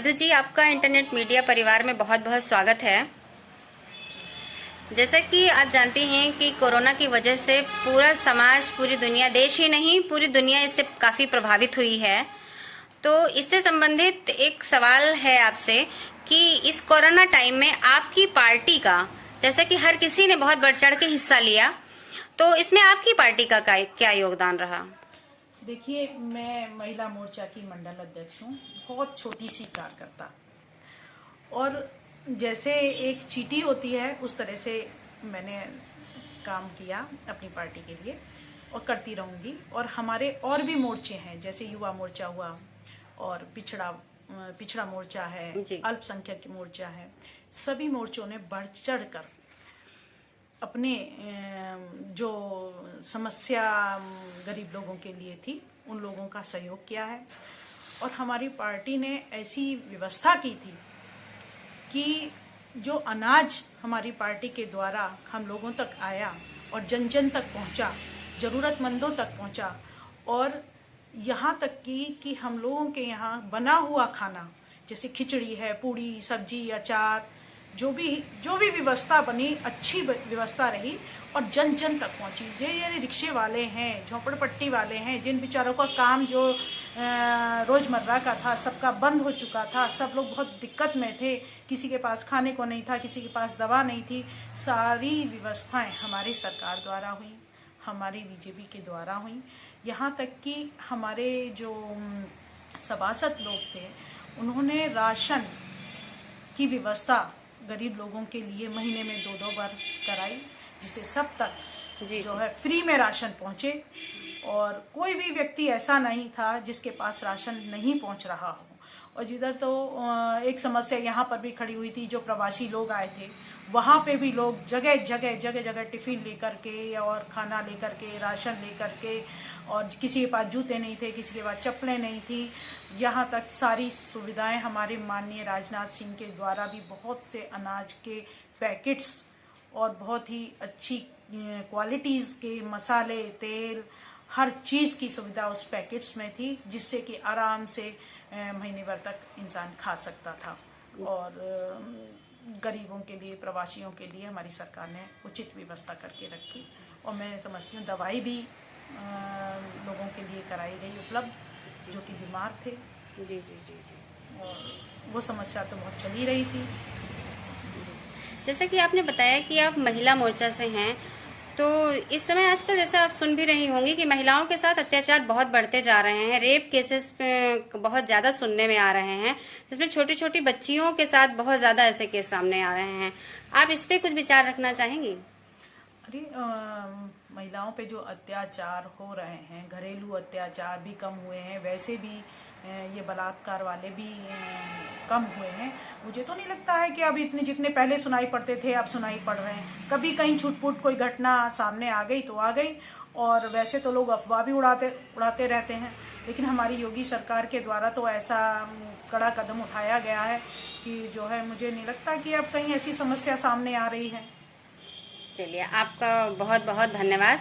मधु जी, आपका internet media परिवार में बहुत बहुत स्वागत है। जैसा कि आप जानती हैं कि कोरोना की वजह से पूरा समाज, पूरी दुनिया, देश ही नहीं पूरी दुनिया इससे काफी प्रभावित हुई है। तो इससे संबंधित एक सवाल है आपसे कि इस कोरोना टाइम में आपकी पार्टी का, जैसा कि हर किसी ने बहुत बढ़ चढ़ के हिस्सा लिया, तो इसमें आपकी पार्टी का क्या योगदान रहा? देखिए, मैं महिला मोर्चा की मंडल अध्यक्ष हूँ, बहुत छोटी सी कार्यकर्ता। और जैसे एक चीटी होती है उस तरह से मैंने काम किया अपनी पार्टी के लिए और करती रहूँगी। और हमारे और भी मोर्चे हैं, जैसे युवा मोर्चा हुआ और पिछड़ा मोर्चा है, अल्पसंख्यक मोर्चा है। सभी मोर्चों ने बढ़ चढ़ कर अपने जो समस्या गरीब लोगों के लिए थी उन लोगों का सहयोग किया है। और हमारी पार्टी ने ऐसी व्यवस्था की थी कि जो अनाज हमारी पार्टी के द्वारा हम लोगों तक आया और जन जन तक पहुंचा, ज़रूरतमंदों तक पहुंचा। और यहाँ तक कि हम लोगों के यहाँ बना हुआ खाना, जैसे खिचड़ी है, पूड़ी, सब्जी, अचार, जो भी व्यवस्था बनी, अच्छी व्यवस्था रही और जन जन तक पहुंची। ये रिक्शे वाले हैं, झोपड़पट्टी वाले हैं, जिन बेचारों का काम जो रोजमर्रा का था सबका बंद हो चुका था, सब लोग बहुत दिक्कत में थे, किसी के पास खाने को नहीं था, किसी के पास दवा नहीं थी। सारी व्यवस्थाएं हमारी सरकार द्वारा हुई, हमारी बीजेपी के द्वारा हुई। यहाँ तक कि हमारे जो सभासद लोग थे उन्होंने राशन की व्यवस्था गरीब लोगों के लिए महीने में 2-2 बार कराई, जिससे सब तक जो है फ्री में राशन पहुंचे। और कोई भी व्यक्ति ऐसा नहीं था जिसके पास राशन नहीं पहुंच रहा हो। और जिधर तो एक समस्या यहाँ पर भी खड़ी हुई थी, जो प्रवासी लोग आए थे वहाँ पे भी लोग जगह जगह टिफिन लेकर के और खाना लेकर के, राशन लेकर के, और किसी के पास जूते नहीं थे, किसी के पास चप्पलें नहीं थी। यहाँ तक सारी सुविधाएं हमारे माननीय राजनाथ सिंह के द्वारा भी बहुत से अनाज के पैकेट्स और बहुत ही अच्छी क्वालिटीज़ के मसाले, तेल, हर चीज़ की सुविधा उस पैकेट्स में थी, जिससे कि आराम से महीने भर तक इंसान खा सकता था। और गरीबों के लिए, प्रवासियों के लिए हमारी सरकार ने उचित व्यवस्था करके रखी। और मैं समझती हूँ दवाई भी लोगों के लिए कराई गई उपलब्ध, जो कि बीमार थे। जी। और वो समस्या तो बहुत चली रही थी। जैसे कि आपने बताया कि आप महिला मोर्चा से हैं, तो इस समय आजकल जैसे आप सुन भी रही होंगी कि महिलाओं के साथ अत्याचार बहुत बढ़ते जा रहे हैं, रेप केसेस बहुत ज्यादा सुनने में आ रहे हैं, जिसमें छोटी छोटी बच्चियों के साथ बहुत ज्यादा ऐसे केस सामने आ रहे हैं। आप इस पे कुछ विचार रखना चाहेंगी? अरे महिलाओं पे जो अत्याचार हो रहे हैं, घरेलू अत्याचार भी कम हुए हैं, वैसे भी ये बलात्कार वाले भी कम हुए हैं। मुझे तो नहीं लगता है कि अब इतने जितने पहले सुनाई पड़ते थे अब सुनाई पड़ रहे हैं। कभी कहीं छूट-फूट कोई घटना सामने आ गई तो आ गई, और वैसे तो लोग अफवाह भी उड़ाते रहते हैं। लेकिन हमारी योगी सरकार के द्वारा तो ऐसा कड़ा कदम उठाया गया है कि जो है, मुझे नहीं लगता कि अब कहीं ऐसी समस्या सामने आ रही है। चलिए, आपका बहुत बहुत धन्यवाद।